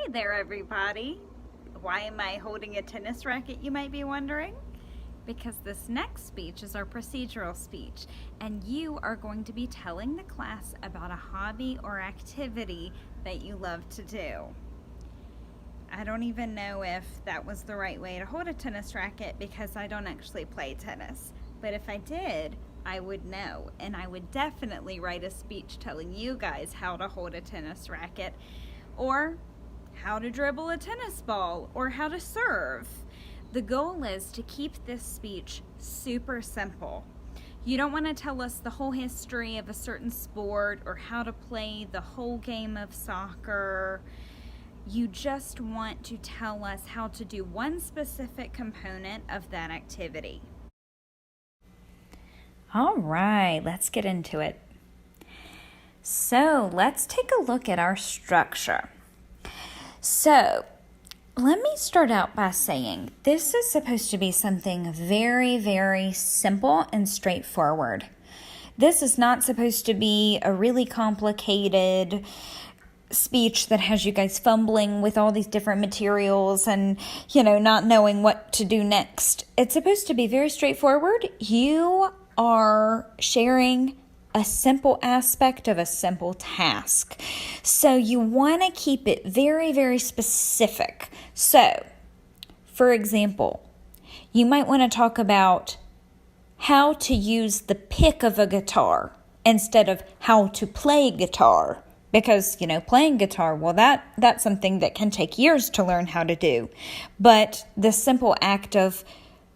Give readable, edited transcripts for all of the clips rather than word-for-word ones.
Hey there, everybody. Why am I holding a tennis racket, you might be wondering? Because this next speech is our procedural speech, and you are going to be telling the class about a hobby or activity that you love to do. I don't even know if that was the right way to hold a tennis racket because I don't actually play tennis. But if I did, I would know, and I would definitely write a speech telling you guys how to hold a tennis racket, or how to dribble a tennis ball, or how to serve. The goal is to keep this speech super simple. You don't want to tell us the whole history of a certain sport or how to play the whole game of soccer. You just want to tell us how to do one specific component of that activity. All right, let's get into it. So let's take a look at our structure. So let me start out by saying this is supposed to be something very, very simple and straightforward. This is not supposed to be a really complicated speech that has you guys fumbling with all these different materials and, not knowing what to do next. It's supposed to be very straightforward. You are sharing a simple aspect of a simple task. So you want to keep it very, very specific. So, for example, you might want to talk about how to use the pick of a guitar instead of how to play guitar. Because, playing guitar, well, that's something that can take years to learn how to do. But the simple act of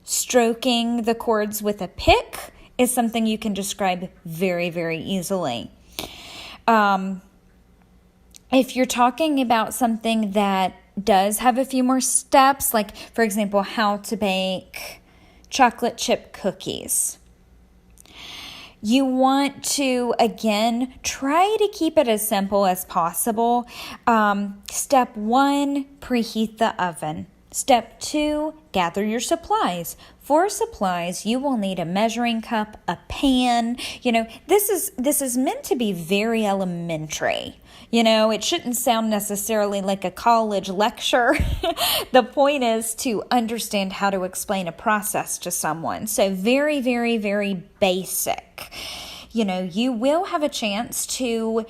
stroking the chords with a pick is something you can describe very, very easily. If you're talking about something that does have a few more steps, like, for example, how to bake chocolate chip cookies, you want to, again, try to keep it as simple as possible. Step 1, preheat the oven. Step 2, gather your supplies. For supplies, you will need a measuring cup, a pan. This is meant to be very elementary. It shouldn't sound necessarily like a college lecture. The point is to understand how to explain a process to someone. So very, very, very basic. You will have a chance to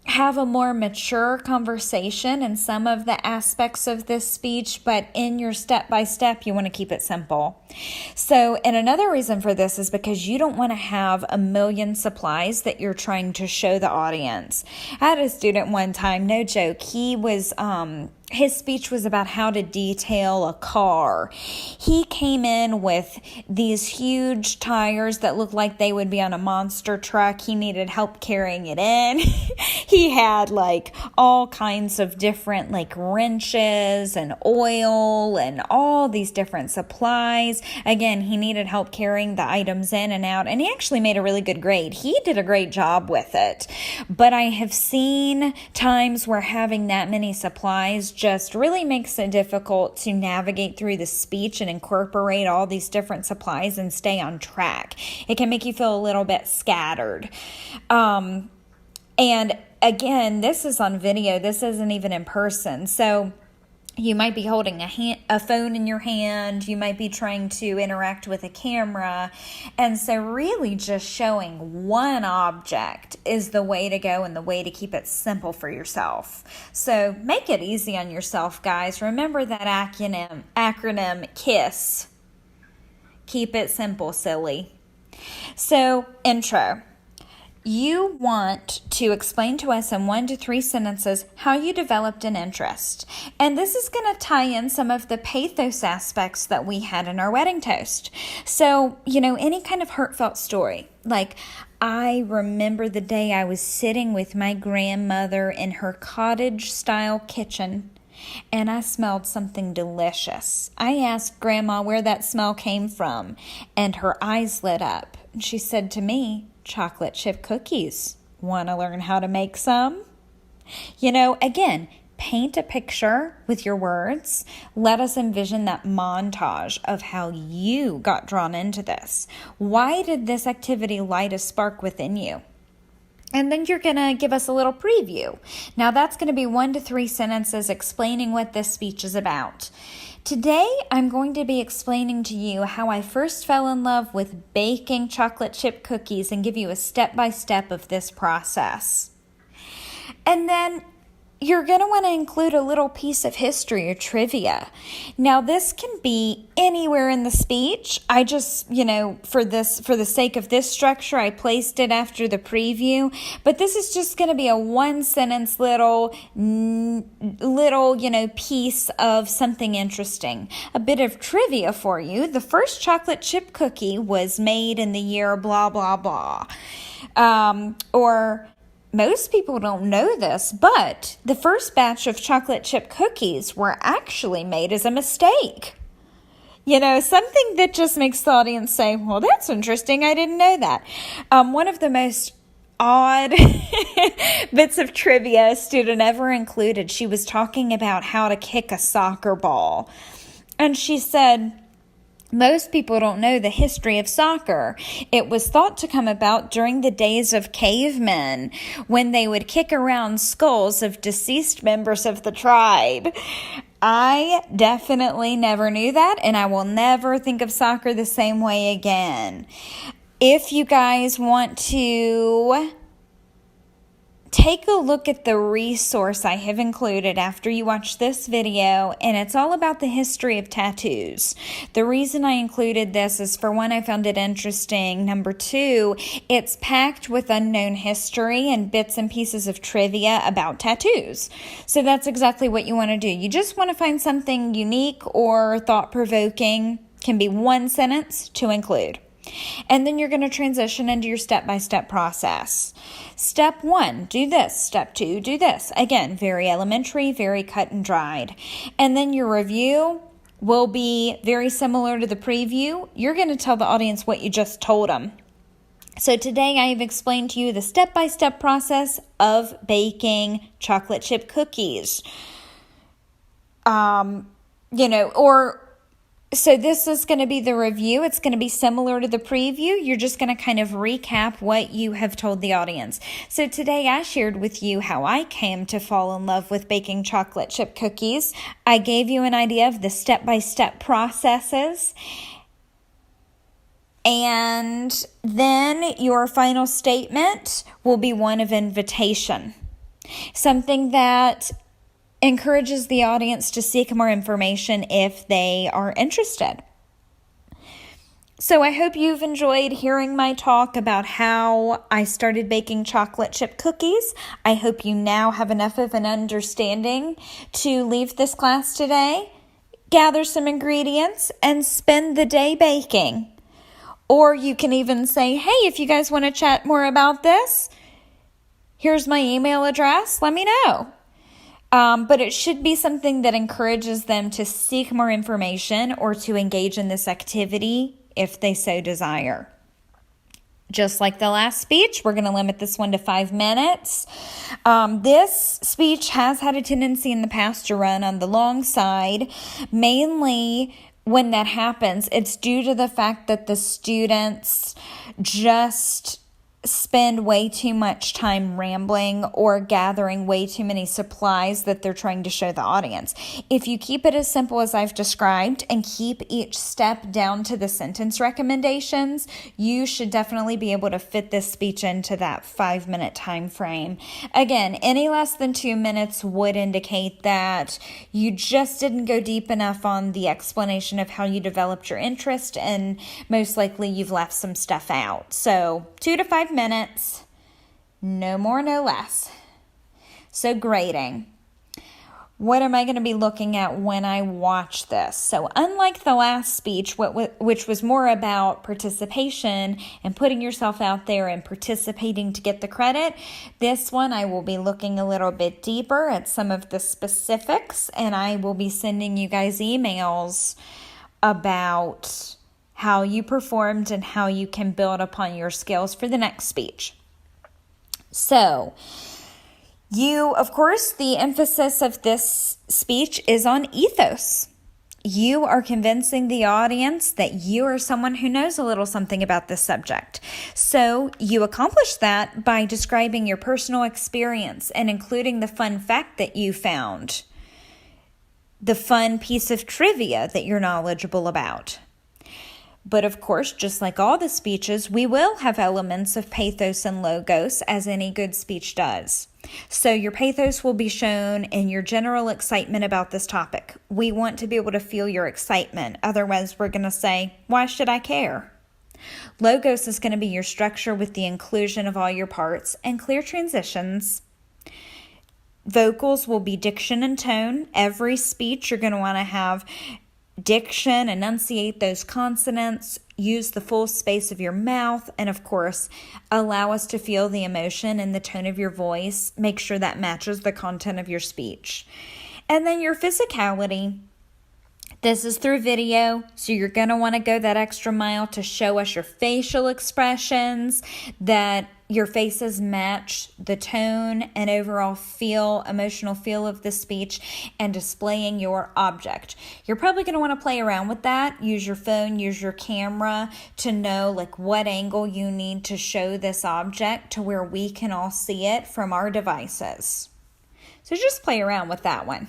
have a more mature conversation in some of the aspects of this speech, but in your step-by-step, you want to keep it simple. So, and another reason for this is because you don't want to have a million supplies that you're trying to show the audience. I had a student one time, no joke, his speech was about how to detail a car. He came in with these huge tires that looked like they would be on a monster truck. He needed help carrying it in. He had all kinds of different wrenches and oil and all these different supplies. Again, he needed help carrying the items in and out, and he actually made a really good grade. He did a great job with it. But I have seen times where having that many supplies just really makes it difficult to navigate through the speech and incorporate all these different supplies and stay on track. It can make you feel a little bit scattered. And again, this is on video. This isn't even in person. So you might be holding a phone in your hand. You might be trying to interact with a camera. And so really just showing one object is the way to go and the way to keep it simple for yourself. So make it easy on yourself, guys. Remember that acronym KISS. Keep it simple, silly. So, intro. You want to explain to us in 1 to 3 sentences how you developed an interest. And this is going to tie in some of the pathos aspects that we had in our wedding toast. So, any kind of heartfelt story. Like, I remember the day I was sitting with my grandmother in her cottage-style kitchen, and I smelled something delicious. I asked Grandma where that smell came from, and her eyes lit up. And she said to me, chocolate chip cookies. Want to learn how to make some? Again, paint a picture with your words. Let us envision that montage of how you got drawn into this. Why did this activity light a spark within you? And then you're going to give us a little preview. Now that's going to be 1 to 3 sentences explaining what this speech is about. Today, I'm going to be explaining to you how I first fell in love with baking chocolate chip cookies and give you a step-by-step of this process. And then you're going to want to include a little piece of history or trivia. Now, this can be anywhere in the speech. I just, for the sake of this structure, I placed it after the preview. But this is just going to be a one-sentence little, piece of something interesting. A bit of trivia for you. The first chocolate chip cookie was made in the year blah, blah, blah. Most people don't know this, but the first batch of chocolate chip cookies were actually made as a mistake. Something that just makes the audience say, well, that's interesting. I didn't know that. One of the most odd bits of trivia a student ever included, she was talking about how to kick a soccer ball. And she said, most people don't know the history of soccer. It was thought to come about during the days of cavemen when they would kick around skulls of deceased members of the tribe. I definitely never knew that, and I will never think of soccer the same way again. If you guys want to take a look at the resource I have included after you watch this video, and it's all about the history of tattoos. The reason I included this is, for one, I found it interesting. Number two, it's packed with unknown history and bits and pieces of trivia about tattoos. So that's exactly what you want to do. You just want to find something unique or thought-provoking. Can be one sentence to include. And then you're going to transition into your step-by-step process. Step 1, do this. Step 2, do this. Again, very elementary, very cut and dried. And then your review will be very similar to the preview. You're going to tell the audience what you just told them. So today I have explained to you the step-by-step process of baking chocolate chip cookies. So this is going to be the review. It's going to be similar to the preview. You're just going to kind of recap what you have told the audience. So today I shared with you how I came to fall in love with baking chocolate chip cookies. I gave you an idea of the step-by-step processes. And then your final statement will be one of invitation. Something that encourages the audience to seek more information if they are interested. So I hope you've enjoyed hearing my talk about how I started baking chocolate chip cookies. I hope you now have enough of an understanding to leave this class today, gather some ingredients, and spend the day baking. Or you can even say, hey, if you guys want to chat more about this, here's my email address. Let me know. But it should be something that encourages them to seek more information or to engage in this activity if they so desire. Just like the last speech, we're going to limit this one to 5 minutes. This speech has had a tendency in the past to run on the long side. Mainly when that happens, it's due to the fact that the students just spend way too much time rambling or gathering way too many supplies that they're trying to show the audience. If you keep it as simple as I've described and keep each step down to the sentence recommendations, you should definitely be able to fit this speech into that 5-minute time frame. Again, any less than 2 minutes would indicate that you just didn't go deep enough on the explanation of how you developed your interest, and most likely you've left some stuff out. So 2 to 5 minutes, no more, no less. So grading. What am I going to be looking at when I watch this? So unlike the last speech, which was more about participation and putting yourself out there and participating to get the credit, this one I will be looking a little bit deeper at some of the specifics, and I will be sending you guys emails about how you performed and how you can build upon your skills for the next speech. So, of course, the emphasis of this speech is on ethos. You are convincing the audience that you are someone who knows a little something about this subject. So you accomplish that by describing your personal experience and including the fun fact that you found, the fun piece of trivia that you're knowledgeable about. But of course, just like all the speeches, we will have elements of pathos and logos, as any good speech does. So your pathos will be shown in your general excitement about this topic. We want to be able to feel your excitement. Otherwise, we're going to say, why should I care? Logos is going to be your structure with the inclusion of all your parts and clear transitions. Vocals will be diction and tone. Every speech, you're going to want to have diction, enunciate those consonants, use the full space of your mouth, and of course, allow us to feel the emotion and the tone of your voice. Make sure that matches the content of your speech. And then your physicality. This is through video, so you're going to want to go that extra mile to show us your facial expressions, that your faces match the tone and overall emotional feel of the speech, and displaying your object. You're probably going to want to play around with that. Use your phone, use your camera to know what angle you need to show this object to where we can all see it from our devices. So just play around with that one.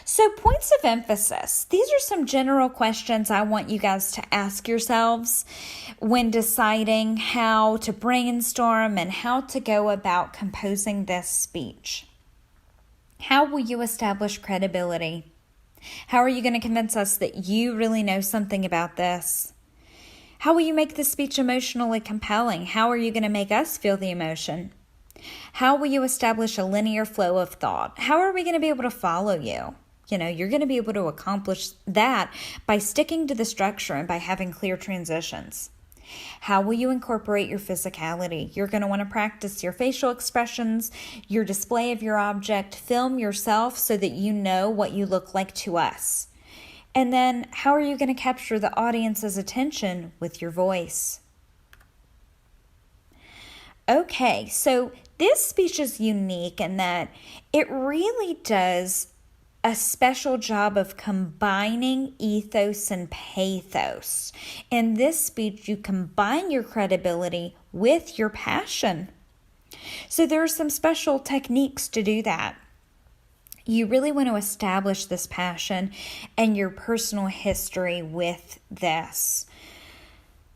So points of emphasis. These are some general questions I want you guys to ask yourselves when deciding how to brainstorm and how to go about composing this speech. How will you establish credibility? How are you going to convince us that you really know something about this? How will you make the speech emotionally compelling? How are you going to make us feel the emotion? How will you establish a linear flow of thought? How are we going to be able to follow you? You're going to be able to accomplish that by sticking to the structure and by having clear transitions. How will you incorporate your physicality? You're going to want to practice your facial expressions, your display of your object, film yourself so that you know what you look like to us. And then how are you going to capture the audience's attention with your voice? Okay, so this speech is unique in that it really does a special job of combining ethos and pathos. In this speech, you combine your credibility with your passion. So there are some special techniques to do that. You really want to establish this passion and your personal history with this.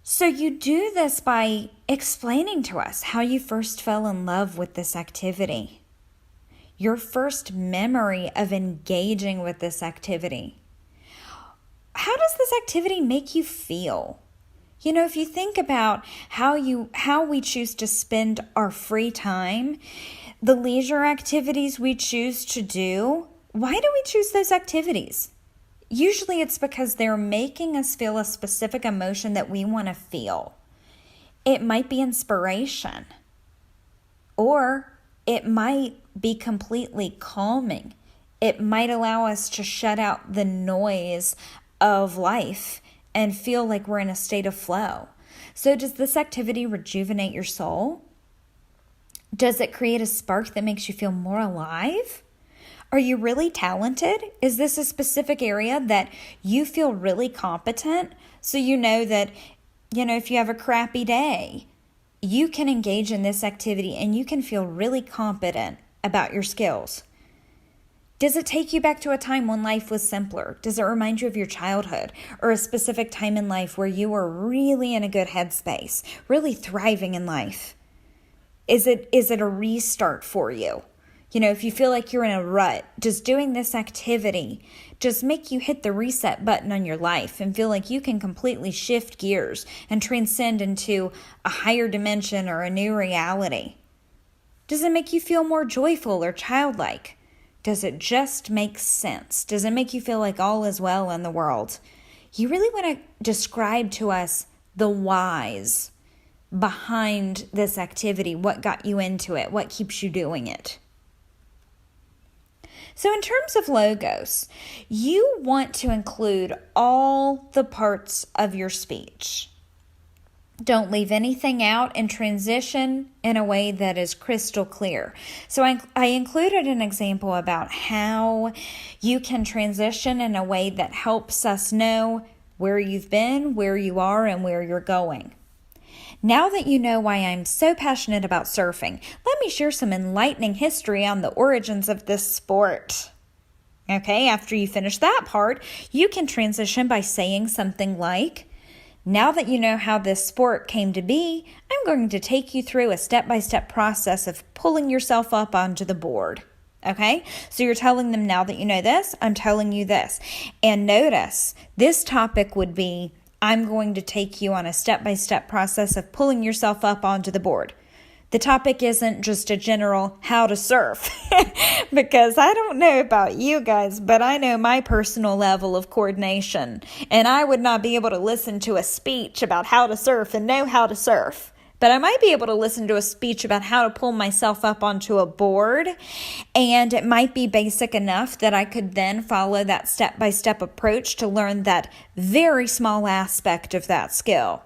So you do this by explaining to us how you first fell in love with this activity. Your first memory of engaging with this activity. How does this activity make you feel? If you think about how we choose to spend our free time, the leisure activities we choose to do, why do we choose those activities? Usually it's because they're making us feel a specific emotion that we want to feel. It might be inspiration, or it might be completely calming. It might allow us to shut out the noise of life and feel like we're in a state of flow. So does this activity rejuvenate your soul? Does it create a spark that makes you feel more alive? Are you really talented? Is this a specific area that you feel really competent? So you know that, if you have a crappy day, you can engage in this activity and you can feel really competent about your skills. Does it take you back to a time when life was simpler? Does it remind you of your childhood or a specific time in life where you were really in a good headspace, really thriving in life? Is it a restart for you? If you feel like you're in a rut, does doing this activity just make you hit the reset button on your life and feel like you can completely shift gears and transcend into a higher dimension or a new reality? Does it make you feel more joyful or childlike? Does it just make sense? Does it make you feel like all is well in the world? You really want to describe to us the whys behind this activity, what got you into it, what keeps you doing it. So in terms of logos, you want to include all the parts of your speech. Don't leave anything out, and transition in a way that is crystal clear. So I included an example about how you can transition in a way that helps us know where you've been, where you are, and where you're going. Now that you know why I'm so passionate about surfing, let me share some enlightening history on the origins of this sport. Okay, after you finish that part, you can transition by saying something like, now that you know how this sport came to be, I'm going to take you through a step-by-step process of pulling yourself up onto the board. Okay, so you're telling them, now that you know this, I'm telling you this. And notice, this topic would be, I'm going to take you on a step-by-step process of pulling yourself up onto the board. The topic isn't just a general how to surf, because I don't know about you guys, but I know my personal level of coordination, and I would not be able to listen to a speech about how to surf and know how to surf. But I might be able to listen to a speech about how to pull myself up onto a board, and it might be basic enough that I could then follow that step-by-step approach to learn that very small aspect of that skill.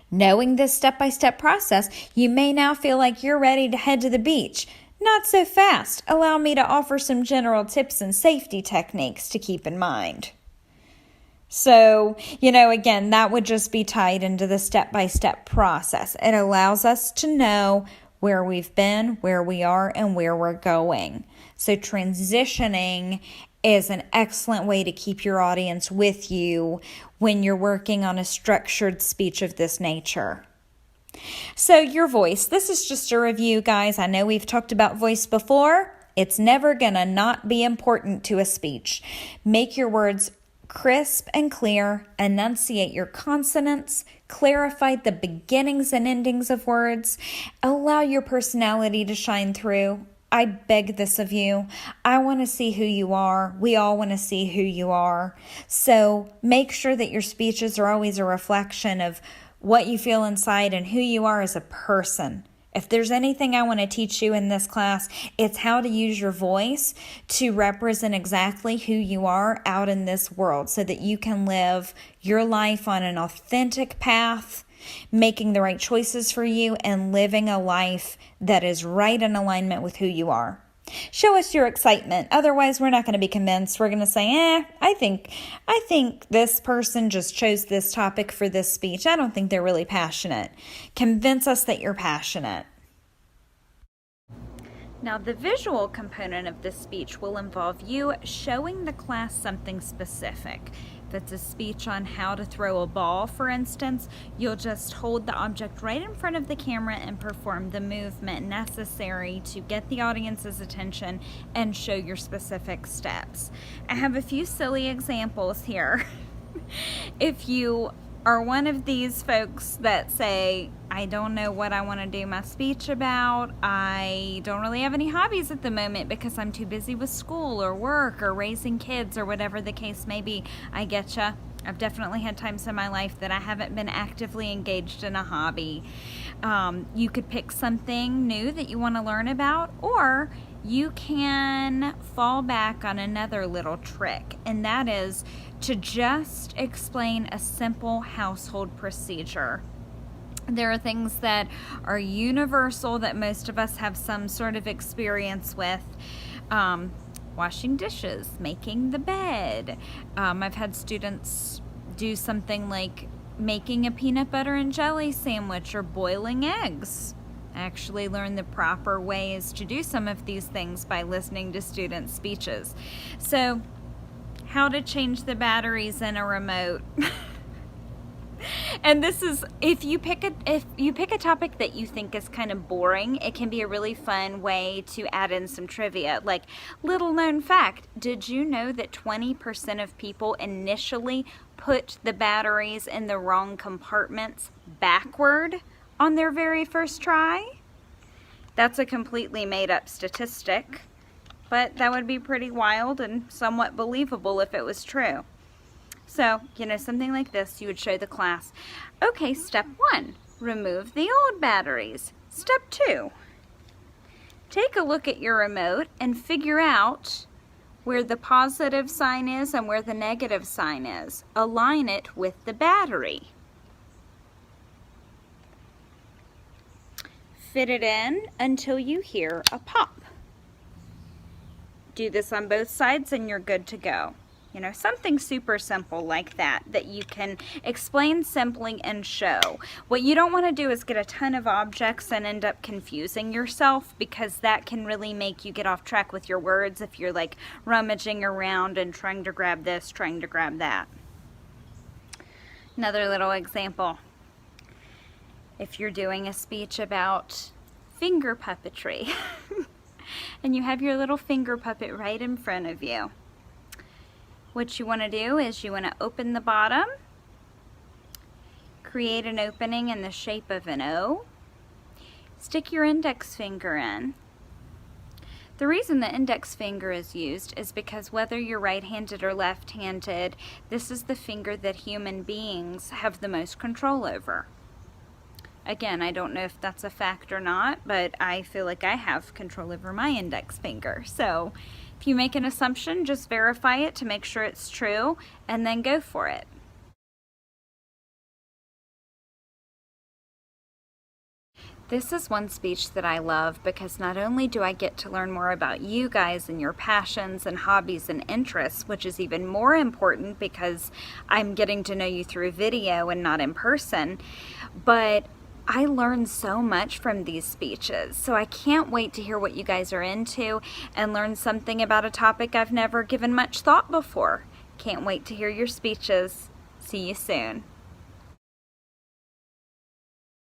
Knowing this step-by-step process, you may now feel like you're ready to head to the beach. Not so fast. Allow me to offer some general tips and safety techniques to keep in mind. So, again, that would just be tied into the step-by-step process. It allows us to know where we've been, where we are, and where we're going. So transitioning is an excellent way to keep your audience with you when you're working on a structured speech of this nature. So your voice, this is just a review, guys. I know we've talked about voice before. It's never gonna not be important to a speech. Make your words crisp and clear, enunciate your consonants, clarify the beginnings and endings of words, allow your personality to shine through. I beg this of you. I want to see who you are. We all want to see who you are. So make sure that your speeches are always a reflection of what you feel inside and who you are as a person. If there's anything I want to teach you in this class, it's how to use your voice to represent exactly who you are out in this world so that you can live your life on an authentic path, making the right choices for you, and living a life that is right in alignment with who you are. Show us your excitement. Otherwise, we're not going to be convinced. We're going to say, I think this person just chose this topic for this speech. I don't think they're really passionate. Convince us that you're passionate. Now, the visual component of this speech will involve you showing the class something specific. If it's a speech on how to throw a ball, for instance, you'll just hold the object right in front of the camera and perform the movement necessary to get the audience's attention and show your specific steps. I have a few silly examples here. If you are one of these folks that say, I don't know what I want to do my speech about, I don't really have any hobbies at the moment because I'm too busy with school or work or raising kids or whatever the case may be, I getcha. I've definitely had times in my life that I haven't been actively engaged in a hobby. You could pick something new that you want to learn about, or you can fall back on another little trick, and that is to just explain a simple household procedure. There are things that are universal that most of us have some sort of experience with. Washing dishes, making the bed. I've had students do something like making a peanut butter and jelly sandwich or boiling eggs. I actually learned the proper ways to do some of these things by listening to students' speeches. So, how to change the batteries in a remote. And this is, if you pick a topic that you think is kind of boring, it can be a really fun way to add in some trivia. Like, little known fact, did you know that 20% of people initially put the batteries in the wrong compartments backward on their very first try? That's a completely made up statistic, but that would be pretty wild and somewhat believable if it was true. So, something like this, you would show the class, okay, step 1, remove the old batteries. Step 2, take a look at your remote and figure out where the positive sign is and where the negative sign is. Align it with the battery. Fit it in until you hear a pop. Do this on both sides and you're good to go. You know, something super simple like that you can explain simply and show. What you don't want to do is get a ton of objects and end up confusing yourself, because that can really make you get off track with your words if you're like rummaging around and trying to grab this, trying to grab that. Another little example. If you're doing a speech about finger puppetry and you have your little finger puppet right in front of you, what you want to do is you want to open the bottom, create an opening in the shape of an O, stick your index finger in. The reason the index finger is used is because whether you're right-handed or left-handed, this is the finger that human beings have the most control over. Again, I don't know if that's a fact or not, but I feel like I have control over my index finger. So if you make an assumption, just verify it to make sure it's true, and then go for it. This is one speech that I love because not only do I get to learn more about you guys and your passions and hobbies and interests, which is even more important because I'm getting to know you through video and not in person, but I learned so much from these speeches, so I can't wait to hear what you guys are into and learn something about a topic I've never given much thought before. Can't wait to hear your speeches. See you soon.